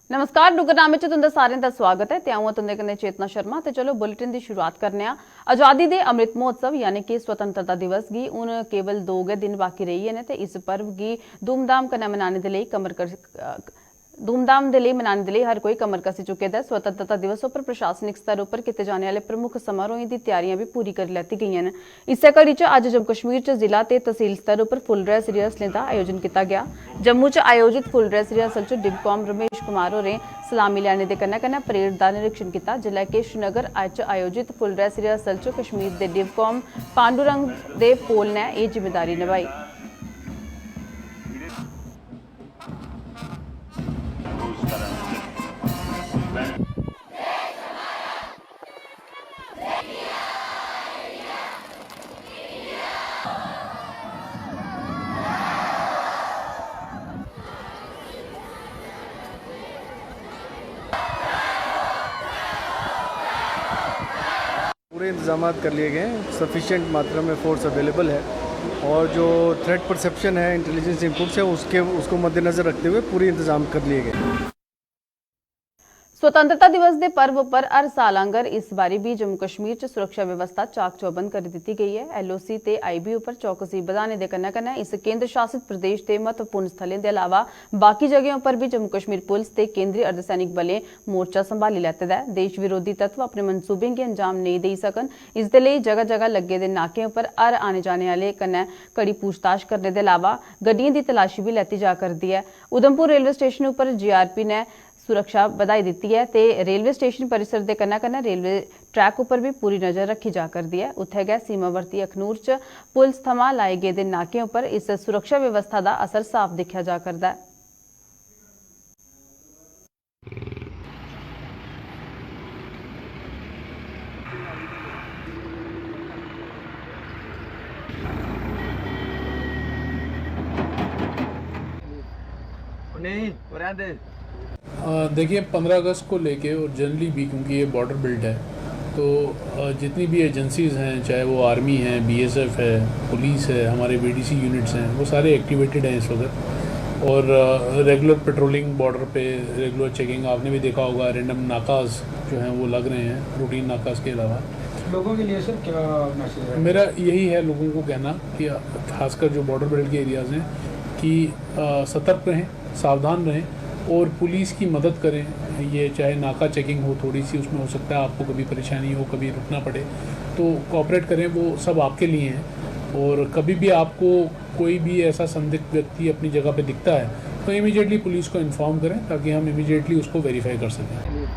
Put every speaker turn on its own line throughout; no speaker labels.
नमस्कार डुगरनामे च तुंदा सारें दा स्वागत है ते अ'ऊं तुंदे कन्नै चेतना शर्मा ते चलो बुलेटिन दी शुरुआत करने आं। आजादी दे अमृत महोत्सव यानी कि स्वतंत्रता दिवस गी हून केवल 2 गै दिन बाकी रेही गे न ते इस पर्व गी धूमधाम कन्नै मनाने दे मनाने दे लेई हर कोई कमर कसी चुके दा। स्वतंत्रता दिवस उप्पर प्रशासनिक स्तर उप्पर कीते जाने आह्ले प्रमुख समारोहें दी त्यारियां भी पूरी करी लैती गेइयां न। इस्सै कड़ी च अज्ज जम्मू कश्मीर च जिला ते तहसील स्तर उप्पर फुल ड्रेस रिहर्सलें दा आयोजन कीता गया। जम्मू च आयोजित फुल ड्रेस रिहर्सल च डिवकॉम रमेश कुमार होरें सलामी लैने दे कन्नै कन्नै परेड दा निरीक्षण कीता, जिल्लै कि श्रीनगर च आयोजित फुल ड्रेस रिहर्सल च कश्मीर दे डिवकॉम पांडुरंग दे पोल ने एह् जिम्मेदारी निभाई।
पूरे इंतजाम कर लिए गए हैं। सफिशिएंट मात्रा में फोर्स अवेलेबल है और जो थ्रेट परसेप्शन है, इंटेलिजेंस इनपुट्स है, उसको मद्देनज़र रखते हुए पूरे इंतजाम कर लिए गए।
स्वतंत्रता दिवस के पर्व पर हर साल आंगर इस बारी भी जम्मू कश्मीर च सुरक्षा व्यवस्था चाक चौबंद कर दी गई है। एलओसी ते आईबी उपर चौकसी बधाने दे कन्नै कन्नै इस केंद्र शासित प्रदेश के महत्वपूर्ण स्थलें के अलावा बाकी जगहों पर भी जम्मू कश्मीर पुलिस ते केंद्रीय अर्धसैनिक बलें मोर्चा संभाली लैते दा है। देश विरोधी तत्व अपने मनसूबें गी अंजाम नेईं देई सकन, इसदे लेई जगह जगह लग्गे दे नाकें उपर हर आने जाने आह्ले कन्नै कड़ी पूछताछ करने दे अलावा गड्डियें दी तलाशी भी लैती जा करदी है। उधमपुर रेलवे स्टेशन उपर जीआरपी ने सुरक्षा बधाई दी है ते रेलवे स्टेशन परिसर के कन्नै कन्नै रेलवे ट्रैक उपर भी पूरी नजर रखी जा करदी है। उत्थे गै सीमावर्ती अखनूर च पुलिस थमां लाए गेदे नाकें उपर इस सुरक्षा व्यवस्था का असर साफ दिखेआ जा करदा है।
देखिए 15 अगस्त को लेके और जनरली भी क्योंकि ये बॉर्डर बेल्ट है तो जितनी भी एजेंसीज़ हैं, चाहे वो आर्मी है, बीएसएफ है, पुलिस है, हमारे बीडीसी यूनिट्स हैं, वो सारे एक्टिवेटेड हैं इस वक्त और रेगुलर पेट्रोलिंग बॉर्डर पे, रेगुलर चेकिंग। आपने भी देखा होगा रैंडम नाकाज जो हैं वो लग रहे हैं रूटीन नाकाज के अलावा।
लोगों के लिए सर क्या मैसेज है?
मेरा यही है लोगों को कहना कि खासकर जो बॉर्डर बेल्ट के एरियाज़ हैं कि सतर्क रहें, सावधान रहें और पुलिस की मदद करें। ये चाहे नाका चेकिंग हो, थोड़ी सी उसमें हो सकता है आपको कभी परेशानी हो, कभी रुकना पड़े, तो कोऑपरेट करें, वो सब आपके लिए हैं। और कभी भी आपको कोई भी ऐसा संदिग्ध व्यक्ति अपनी जगह पे दिखता है तो इमीडिएटली पुलिस को इन्फॉर्म करें ताकि हम इमीडिएटली उसको वेरीफाई कर सकें।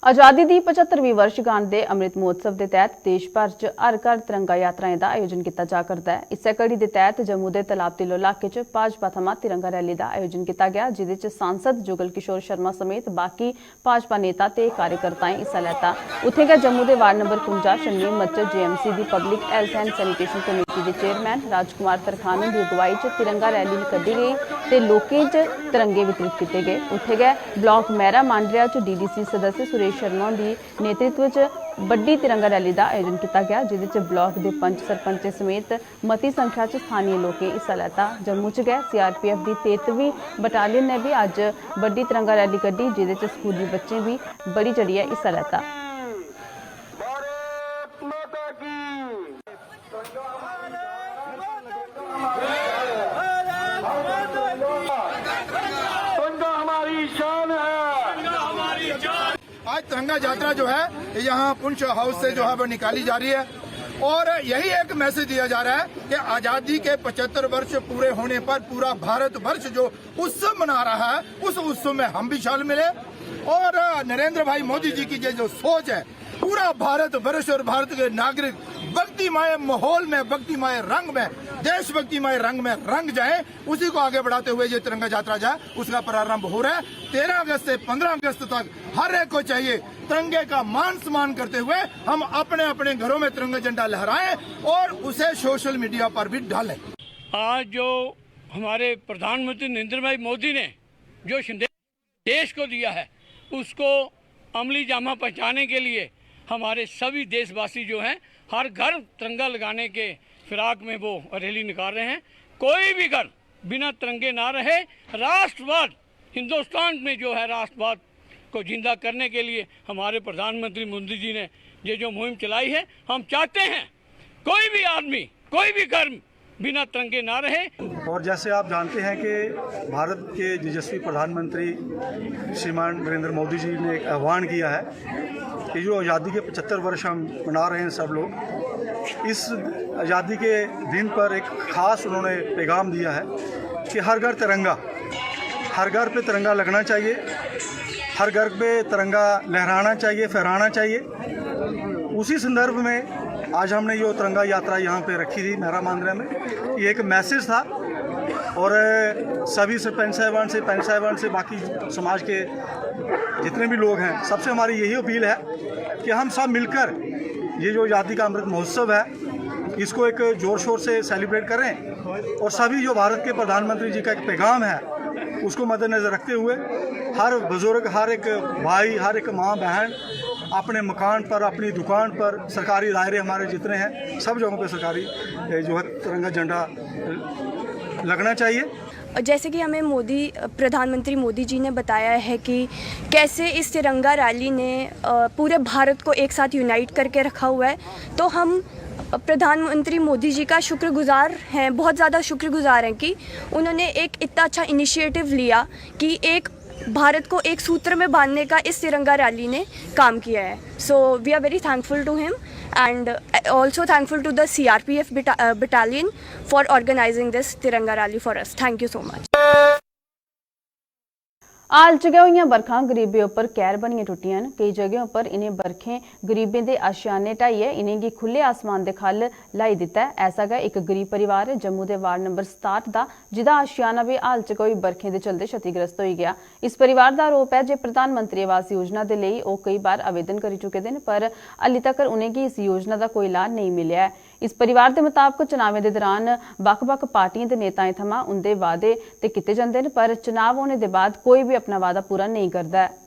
आजादी की 75वीं वर्षगांठ के अमृत महोत्सव के तहत देश भर च हर घर तिरंगा यात्राएं का आयोजन किया जा करता है। इस कड़ी के तहत जम्मू के तलाब तिल्लो इलाके च भाजपा थमां तिरंगा रैली का आयोजन किया गया, जिदे च सांसद जुगल किशोर शर्मा समेत बाकी भाजपा नेता ते कार्यकर्ताएं हिस्सा लैता। उत्थे गै जम्मू के वार्ड नंबर 51 शनीम मस्जिद जेएमसी की public health and sanitation committee के चेयरमैन राजकुमार तरखान की अगुवाई च तिरंगा रैली कड्ढी गई ते लोकें च तिरंगे वितरित किए गए। उत्थे गै ब्लॉक मैरा मांडरिया च डीडीसी सदस्य सुरेश शर्मा की नेतृत्व च बड़ी तिरंगा रैली का आयोजन किया गया, जिदे च ब्लॉक के पंच सरपंच समेत मती संख्या च स्थानीय लोकें हिस्सा लैता। जम्मू च गै सीआरपीएफ की 33वीं बटालियन ने भी अज बड़ी तिरंगा रैली कड्ढी, जिदे च स्कूली बच्चें भी बड़ी चढ़िया हिस्सा लैता।
आज तिरंगा यात्रा जो है यहाँ पुंछ हाउस से जो है वो निकाली जा रही है और यही एक मैसेज दिया जा रहा है कि आजादी के 75 वर्ष पूरे होने पर पूरा भारत वर्ष जो उत्सव मना रहा है उस उत्सव में हम भी शामिल मिले और नरेंद्र भाई मोदी जी की जो सोच है, पूरा भारत वर्ष और भारत के नागरिक भक्तिमय माहौल में, भक्तिमय रंग में, देशभक्तिमय रंग में रंग जाए, उसी को आगे बढ़ाते हुए ये तिरंगा यात्रा जाए, उसका प्रारंभ हो रहा है। 13 अगस्त से 15 अगस्त तक हर एक को चाहिए तिरंगे का मान सम्मान करते हुए हम अपने अपने घरों में तिरंगा झंडा लहराएं और उसे सोशल मीडिया पर भी डालें।
आज जो हमारे प्रधानमंत्री नरेंद्र भाई मोदी ने जो संदेश देश को दिया है उसको अमली जामा पहुँचाने के लिए हमारे सभी देशवासी जो हैं हर घर तिरंगा लगाने के फिराक में वो रैली निकाल रहे हैं। कोई भी घर बिना तिरंगे ना रहे। राष्ट्रवाद हिंदुस्तान में जो है राष्ट्रवाद को जिंदा करने के लिए हमारे प्रधानमंत्री मोदी जी ने ये जो मुहिम चलाई है, हम चाहते हैं कोई भी आदमी, कोई भी घर बिना तिरंगे ना रहे।
और जैसे आप जानते हैं कि भारत के यशस्वी प्रधानमंत्री श्रीमान नरेंद्र मोदी जी ने एक आह्वान किया है कि जो आज़ादी के 75 वर्ष हम मना रहे हैं सब लोग, इस आज़ादी के दिन पर एक ख़ास उन्होंने पैगाम दिया है कि हर घर तिरंगा, हर घर पे तिरंगा लगना चाहिए, हर घर पे तिरंगा लहराना चाहिए, फहराना चाहिए। उसी संदर्भ में आज हमने ये तिरंगा यात्रा यहाँ पे रखी थी मेहरा मांगरा में। ये एक मैसेज था और सभी सरपंच साहिबान से, पंच साहिबान से, बाकी समाज के जितने भी लोग हैं, सबसे हमारी यही अपील है कि हम सब मिलकर ये जो आज़ादी का अमृत महोत्सव है, इसको एक ज़ोर शोर से सेलिब्रेट करें और सभी जो भारत के प्रधानमंत्री जी का एक पैगाम है उसको मद्देनज़र रखते हुए हर बुज़ुर्ग, हर एक भाई, हर एक माँ बहन अपने मकान पर, अपनी दुकान पर, सरकारी दायरे हमारे जितने हैं सब जगहों पे सरकारी जो है तिरंगा झंडा लगना चाहिए।
जैसे कि हमें प्रधानमंत्री मोदी जी ने बताया है कि कैसे इस तिरंगा रैली ने पूरे भारत को एक साथ यूनाइट करके रखा हुआ है, तो हम प्रधानमंत्री मोदी जी का शुक्रगुजार हैं, बहुत ज़्यादा शुक्रगुजार हैं कि उन्होंने एक इतना अच्छा इनिशिएटिव लिया कि एक भारत को एक सूत्र में बांधने का इस तिरंगा रैली ने काम किया है। So we are very thankful to him and also thankful to the CRPF battalion for organizing this Tiranga rally for us. Thank you so much.
आल जगह हुई बरखा गरीबें उपर कहर बनिया टुटियां। कई जगहों पर इन्हें बरखें गरीबें के आशियाने ढाइए इन्हें खुले आसमान के खल लाई दिता है। ऐसा गै एक गरीब परिवार है जम्मू के वार्ड नंबर 67 का, जिदा आशियाना भी हाल च कोई बरखें के चलते क्षतिग्रस्त हो गया। इस परिवार का आरोप है जो प्रधानमंत्री आवास योजना के लिए वो कई बार आवेदन कर चुके हैं, पर हाली तक उन्हें इस योजना का कोई लाभ नहीं मिला है। इस परिवार के मुताबिक चुनाव के दौरान बख-बख पार्टियों के नेताएं थमां उनके वादे ते किए जाते हैं, पर चुनाव होने के बाद कोई भी अपना वादा पूरा नहीं करता है।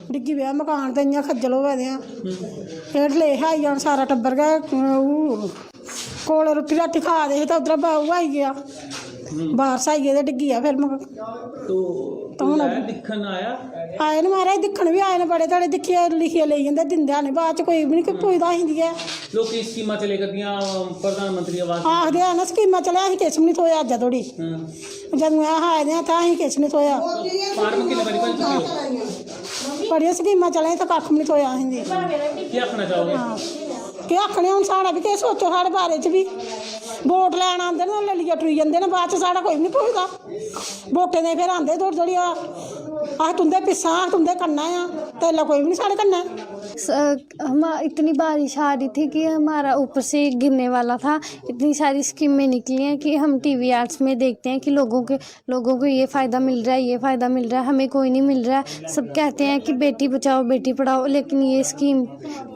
डिग्गी पिया मकान ते इ'यां खज्जल होए दे आं। हेठ लेख आई जान सारा टब्बर गै कोल रुट्टी राटी खा दे हे ते उद्धरा बाहू आई गया, बारस आई गए ते डिग्गी आ फिर तो हून दिक्खन आए न महाराज, दिक्खन भी आए न बड़े धड़े, दिक्खियै लिखियै लेई जंदे, दिंदे नहीं, बाद च कोई भी नहीं पुछदा हिंदी है।
लोग स्कीमां चले करदियां प्रधानमंत्री आवास
आखदे है ना स्कीमां चले, असीं किश भी नहीं थोया अज्ज धोड़ी, जदूं अस आए दे आं तां असीं किश नहीं थोया।
फार्म किन्ने बारी भरी चुके हो?
बड़ियां स्कीमां चले ते कक्ख भी नहीं थोया असें।
केह् आखना चाहोगे?
केह् आखने हून साढ़ा भी केह् सोचो, साढ़े बारे च भी वोट लैन आंदे न, ललिया टुरी जंदे न, बाद च साढ़ा कोई भी नहीं पुछदा। वोटें दे फिर आंदे थोड़ी थोड़ी, अस तुंदे पिच्छा, अस तुंदे कन्नै आ, तेला कोई भी नहीं साढ़े कन्नै।
हम इतनी बारिश आ रही थी कि हमारा ऊपर से गिरने वाला था। इतनी सारी स्कीमें निकली हैं कि हम टीवी एड्स में देखते हैं कि लोगों को ये फ़ायदा मिल रहा है, ये फ़ायदा मिल रहा है, हमें कोई नहीं मिल रहा है। सब कहते हैं कि बेटी बचाओ बेटी पढ़ाओ, लेकिन ये स्कीम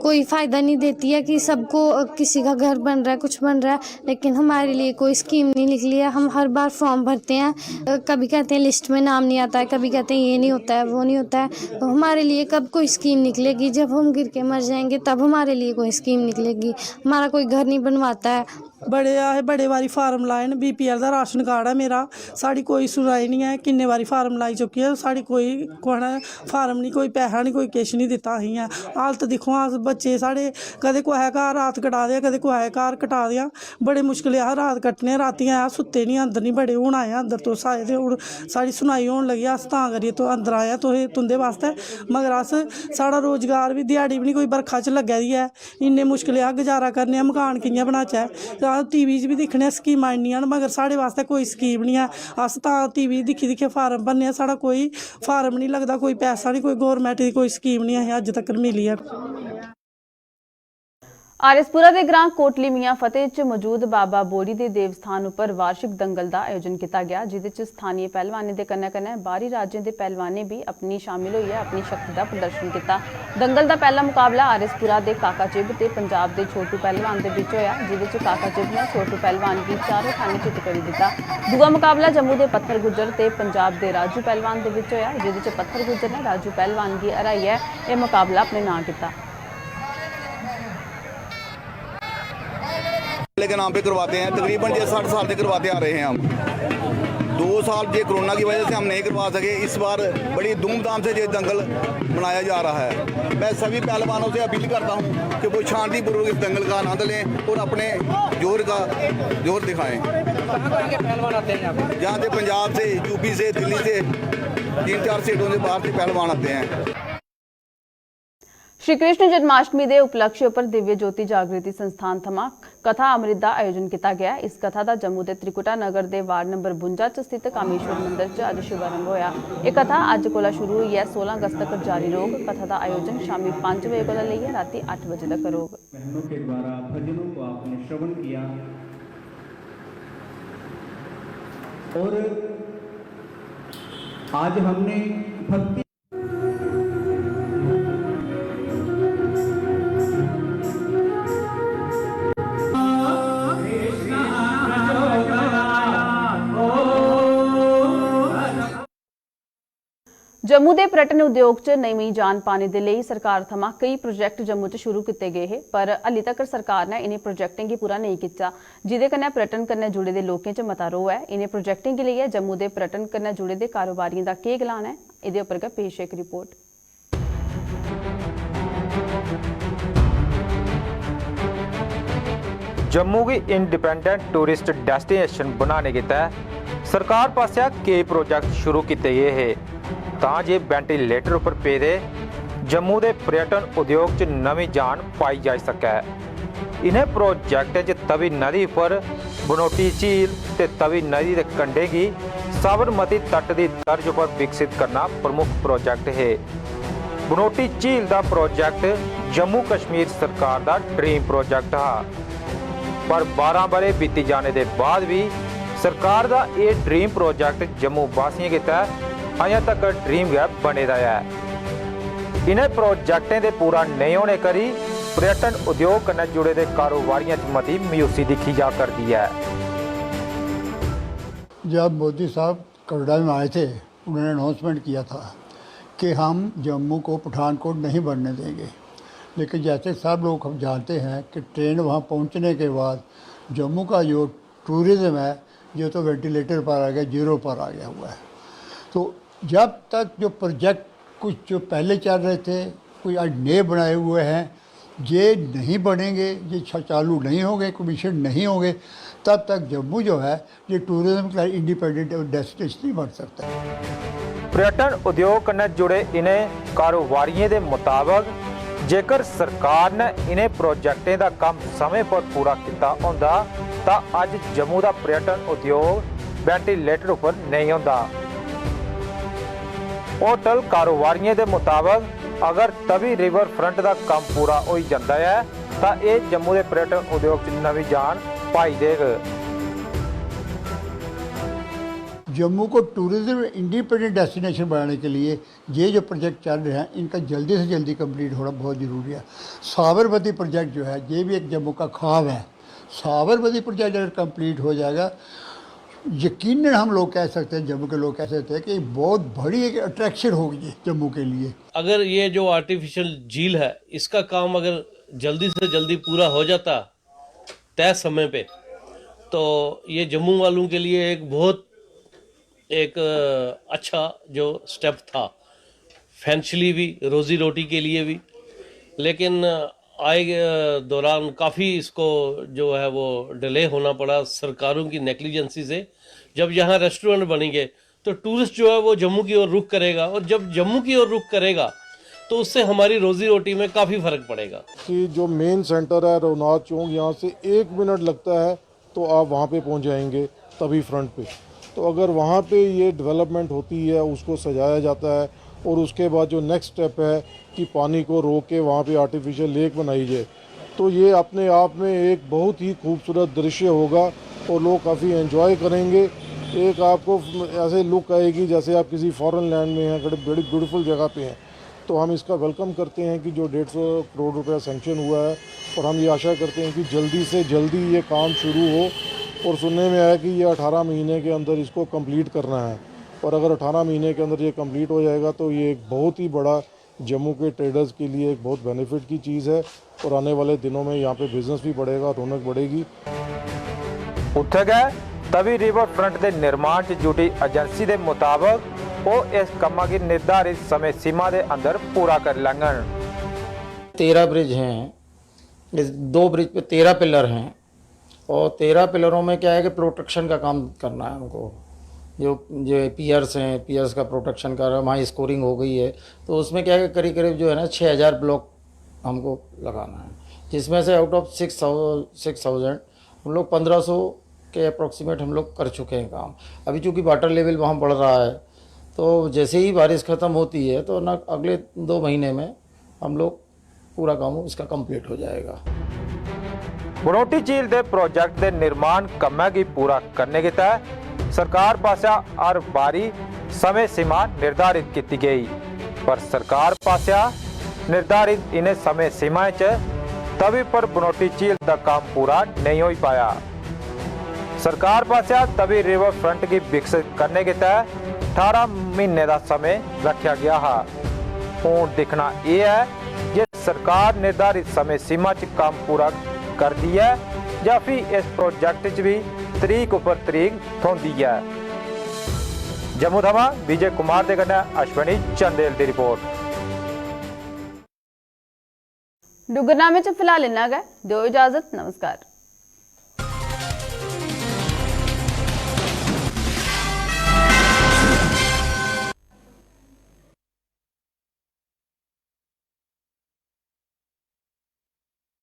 कोई फ़ायदा नहीं देती है कि सबको किसी का घर बन रहा है, कुछ बन रहा है, लेकिन हमारे लिए कोई स्कीम नहीं निकली है। हम हर बार फॉर्म भरते हैं, कभी कहते हैं लिस्ट में नाम नहीं आता है, कभी कहते हैं ये नहीं होता है, वो नहीं होता है। तो हमारे लिए कब कोई स्कीम निकलेगी? जब हम गिर के मर जाएंगे तब हमारे लिए कोई स्कीम निकलेगी। हमारा कोई घर नहीं बनवाता है।
बड़े बारी फार्म लाए न, BPL का राशन कार्ड है मेरा, साड़ी कोई सुनाई नहीं है। किन्ने बारी फार्म लाई चुकी है, साड़ी कोई फार्म नहीं, कोई पैसा नहीं, कोई किश नहीं दिता अहीं है। हालत दिक्खो, अस बच्चे साढ़े कदें कुसै घर रात कटा दे, कदें कुसै घर कटा देआ, बड़े मुश्किल अस रात कट्टने। रातीं अस सुत्ते नहीं, अंदर नहीं बड़े, हून आए अंदर, तुस आए ते हून साढ़ी सुनाई होन लगी, अस तां करियै तो अंदर आए तुंदे वास्ते। मगर अस साढ़ा रोजगार भी दिहाड़ी भी नहीं कोई बरखा च लग्गा दी है, इन्ने मुश्किल अस गुजारा करने, मकान कि'यां बनाचै। TV च भी दिक्खने स्कीमां इन्नियां न, मगर साढ़े वास्ते कोई स्कीम नहीं है। अस तां TV दिक्खियै फार्म भरने, साढ़ा कोई फार्म नहीं लगदा, कोई पैसा नहीं, कोई गौरमेंट की कोई स्कीम नहीं असें अज्ज तक मिली है।
ਆਰਐਸਪੁਰਾ ਦੇ ਗ੍ਰਾਂ ਕੋਟਲੀ ਮੀਆਂ ਫਤਿਹ 'ਚ ਮੌਜੂਦ ਬਾਬਾ ਬੋੜੀ ਦੇ ਦੇਵ ਸਥਾਨ ਉੱਪਰ ਵਾਰਸ਼ਿਕ ਦੰਗਲ ਦਾ ਆਯੋਜਨ ਕੀਤਾ ਗਿਆ, ਜਿਦੇ 'ਚ ਸਥਾਨੀ ਪਹਿਲਵਾਨੀ ਦੇ ਕੰਨੇ ਬਾਹਰੀ ਰਾਜਾਂ ਦੇ ਪਹਿਲਵਾਨੀ ਵੀ ਆਪਣੀ ਸ਼ਾਮਿਲ ਹੋਈ ਹੈ, ਆਪਣੀ ਸ਼ਕਤੀ ਦਾ ਪ੍ਰਦਰਸ਼ਨ ਕੀਤਾ। ਦੰਗਲ ਦਾ ਪਹਿਲਾ ਮੁਕਾਬਲਾ ਆਰਐਸਪੁਰਾ ਦੇ ਕਾਕਾ ਚਿੱਬ ਤੇ ਪੰਜਾਬ ਦੇ ਛੋਟੂ ਪਹਿਲਵਾਨ ਦੇ ਵਿੱਚ ਹੋਇਆ, ਜਿਦੇ 'ਚ ਕਾਕਾ ਚਿੱਬ ਨੇ ਛੋਟੂ ਪਹਿਲਵਾਨ ਦੀ ਚਾरों ਖਾਨੇ ਚਿੱਤ ਕਰ ਦਿੱਤਾ। ਦੂਆ ਮੁਕਾਬਲਾ ਜੰਮੂ ਦੇ ਪੱਥਰ ਗੁੱਜਰ ਤੇ ਪੰਜਾਬ ਦੇ ਰਾਜੂ ਪਹਿਲਵਾਨ ਦੇ ਵਿੱਚ ਹੋਇਆ, ਜਿਦੇ 'ਚ ਪੱਥਰ ਗੁੱਜਰ ਨੇ ਰਾਜੂ ਪਹਿਲਵਾਨ ਦੀ ਹਰਾਈ ਹੈ। ਇਹ ਮੁਕਾਬਲਾ ਆਪਣੇ ਨਾਂ ਕੀਤਾ।
के नाम पे करवाते हैं, तकरीबन ये 60 साल से करवाते आ रहे हैं हम। 2 साल ये कोरोना की वजह से हम नहीं करवा सके, इस बार बड़ी धूमधाम से ये दंगल मनाया जा रहा है। मैं सभी पहलवानों से अपील करता हूँ कि वो शांतिपूर्वक इस दंगल का आनंद लें और अपने जोर दिखाएं।
पहलवान आते हैं
यहाँ से पंजाब से, यूपी से, दिल्ली से, 3-4 स्टेटों से बाहर से पहलवान आते हैं।
श्री कृष्ण जन्माष्टमी के उपलक्ष्य उपर दिव्य ज्योति जागृति संस्थान थमां कथा अमृत का आयोजन किया गया। इस कथा का जम्मू के त्रिकुटा नगर के वार्ड नंबर 52 च स्थित कामेश्वर मंदिर च अज शुभारंभ होया। यह कथा अज कोला शुरू हुई है, 16 अगस्त तक जारी रहेगी। कथा का आयोजन शामी 5 बजे को लेकर रात 8 बजे तक होगा।
बहनों के द्वारा भजनों को आपने श्रवण किया और आज हमने भक्ति
जम्मू के पर्यटन उद्योग च नवीं जान पाने के लिए सरकार थमां कई प्रोजेक्ट जम्मू च शुरू किए गए हैं, पर हाली तक सरकार ने इन्हें प्रोजेक्टें गी पूरा नहीं किया, जिदे कन्नै पर्यटन कन्नै जुड़े दे लोकें च मता रोह है। इन्हें प्रोजेक्टें के लिए जम्मू के पर्यटन कन्नै जुड़े दे कारोबारियों का केह् गलाना है, इहदे उप्पर गै पेश एक रिपोर्ट।
जम्मू की इंडिपेंडेंट टूरिस्ट डेस्टिनेशन बनाने के तहत सरकार पासिया कई प्रोजेक्ट शुरू किए गए हैं तां जे वेंटिलेटर उपर पेदे जम्मू के पर्यटन उद्योग च नवी जान पाई जा सके। इन्हें प्रोजेक्टें च तवी नदी पर बनोटी झील ते तवी नदी के कंढे की साबरमती तट की तर्ज पर विकसित करना प्रमुख प्रोजेक्ट है। बनोटी झील का प्रोजेक्ट जम्मू कश्मीर सरकार का ड्रीम प्रोजेक्ट है, पर 12 बरे बीती जाने के बाद भी सरकार का यह ड्रीम प्रोजेक्ट जम्मू वासियों के तहत अजें तक ड्रीम गैप बने रहा है। इन्हें प्रोजेक्टें दे पूरा नहीं होने करी पर्यटन उद्योग कन्नै जुड़े दे कारोबारियों च मती मायूसी दिखी जा करती है।
जब मोदी साहब कनाडा में आए थे, उन्होंने अनाउंसमेंट किया था कि हम जम्मू को पठानकोट नहीं बनने देंगे, लेकिन जैसे सब लोग हम जानते हैं कि ट्रेन वहाँ पहुँचने के बाद जम्मू का जो टूरिज़्म है ये तो वेंटिलेटर पर आ गया, जीरो पर आ गया हुआ है। तो जब तक जो प्रोजेक्ट कुछ जो पहले चल रहे थे, कोई आज नए बनाए हुए हैं, ये नहीं बनेंगे, ये चालू नहीं होंगे, कमीशन नहीं होंगे, तब तक जम्मू जो है ये टूरिज्म का इंडिपेंडेंट डेस्टिनेशन नहीं बन सकता।
पर्यटन उद्योग कन्नै जुड़े इन्हें कारोबारियों के मुताबिक जेकर सरकार ने इन्हें प्रोजेक्टें का काम समय पर पूरा किया होंदा तां अज जम्मू का पर्यटन उद्योग वेंटिलेटर उपर नहीं होंदा। होटल कारोबारियों के मुताबिक अगर तभी रिवर फ्रंट का काम पूरा हो जाता है तो यह जम्मू के पर्यटन उद्योग च नवी जान पाई देगा।
जम्मू को टूरिज्म इंडिपेंडेंट डेस्टिनेशन बनाने के लिए ये जो प्रोजेक्ट चल रहे हैं इनका जल्दी से जल्दी कंप्लीट होना बहुत ज़रूरी है। साबरमती प्रोजेक्ट जो है ये भी एक जम्मू का ख्वाब है। साबरमती प्रोजेक्ट अगर कंप्लीट हो जाएगा, यकीनन हम लोग कह सकते हैं, जम्मू के लोग कह सकते हैं कि बहुत बड़ी एक अट्रैक्शन होगी जम्मू के लिए।
अगर ये जो आर्टिफिशियल झील है इसका काम अगर जल्दी से जल्दी पूरा हो जाता तय समय पे, तो ये जम्मू वालों के लिए एक बहुत अच्छा जो स्टेप था, फाइनेंशियली भी, रोजी रोटी के लिए भी। लेकिन आए दौरान काफ़ी इसको जो है वो डिले होना पड़ा सरकारों की नेग्लिजेंसी से। जब यहाँ रेस्टोरेंट बनेंगे तो टूरिस्ट जो है वो जम्मू की ओर रुख करेगा, और जब जम्मू की ओर रुख करेगा तो उससे हमारी रोजी रोटी में काफ़ी फ़र्क पड़ेगा।
कि जो मेन सेंटर है रघुनाथ चौक, यहाँ से 1 मिनट लगता है तो आप वहाँ पे पहुँच जाएंगे तभी फ्रंट पे। तो अगर वहाँ पे ये डेवलपमेंट होती है, उसको सजाया जाता है, और उसके बाद जो नेक्स्ट स्टेप है कि पानी को रोक के वहाँ पे आर्टिफिशियल लेक बनाई जाए, तो ये अपने आप में एक बहुत ही खूबसूरत दृश्य होगा और लोग काफ़ी एंजॉय करेंगे। एक आपको ऐसे लुक आएगी जैसे आप किसी फॉरेन लैंड में हैं, बड़ी ब्यूटीफुल जगह पे हैं। तो हम इसका वेलकम करते हैं कि जो 150 करोड़ रुपया सैंक्शन हुआ है, और हम ये आशा करते हैं कि जल्दी से जल्दी ये काम शुरू हो। और सुनने में आया कि ये 18 महीने के अंदर इसको कंप्लीट करना है, और अगर 18 महीने के अंदर ये कंप्लीट हो जाएगा तो ये एक बहुत ही बड़ा जम्मू के ट्रेडर्स के लिए एक बहुत बेनिफिट की चीज़ है, और आने वाले दिनों में यहाँ पे बिजनेस भी बढ़ेगा, रौनक बढ़ेगी।
उत्थे गए तवी रिवर फ्रंट के निर्माण च जुटी एजेंसी के मुताबिक वो इस कामा की निर्धारित समय सीमा के अंदर पूरा कर लेंगे।
13 ब्रिज हैं, इस 2 ब्रिज पे 13 पिलर हैं, और 13 पिलरों में क्या है कि प्रोटेक्शन का काम करना है हमको। जो पियर्स हैं, पियर्स का प्रोटेक्शन कर रहा है, वहाँ स्कोरिंग हो गई है, तो उसमें क्या है कि करीब जो है ना 6000 ब्लॉक हमको लगाना है, जिसमें से आउट ऑफ 6000 हम लोग 1500 के अप्रॉक्सीमेट हम लोग कर चुके हैं काम। अभी चूँकि वाटर लेवल वहाँ बढ़ रहा है, तो जैसे ही बारिश ख़त्म होती है तो ना अगले 2 महीने में हम लोग पूरा काम इसका कंप्लीट हो जाएगा।
बनोटी झील के प्रोजेक्ट के निर्माण कामां की पूरा करने के तहत सरकार पासा हर बारी समय सीमा निर्धारित की गई, पर सरकार पासा निर्धारित इन समय सीमा तभी पर बनोटी झील का काम पूरा नहीं हो पाया। सरकार पासा तभी रिवर फ्रंट की विकसित करने के तहत 18 महीने का समय रखा गया है। हूँ देखना यह है कि सरकार निर्धारित समय सीमा च काम पूरा कर दिया है या फिर इस प्रोजेक्ट च भी तरीक उपर तरीक थोंदी है। जम्मू थमा विजय कुमार दे कन्नै अश्वनी चंदेल की रिपोर्ट।
डुगरनामे च फिलहाल इन्ना गै, दिओ इजाजत, नमस्कार।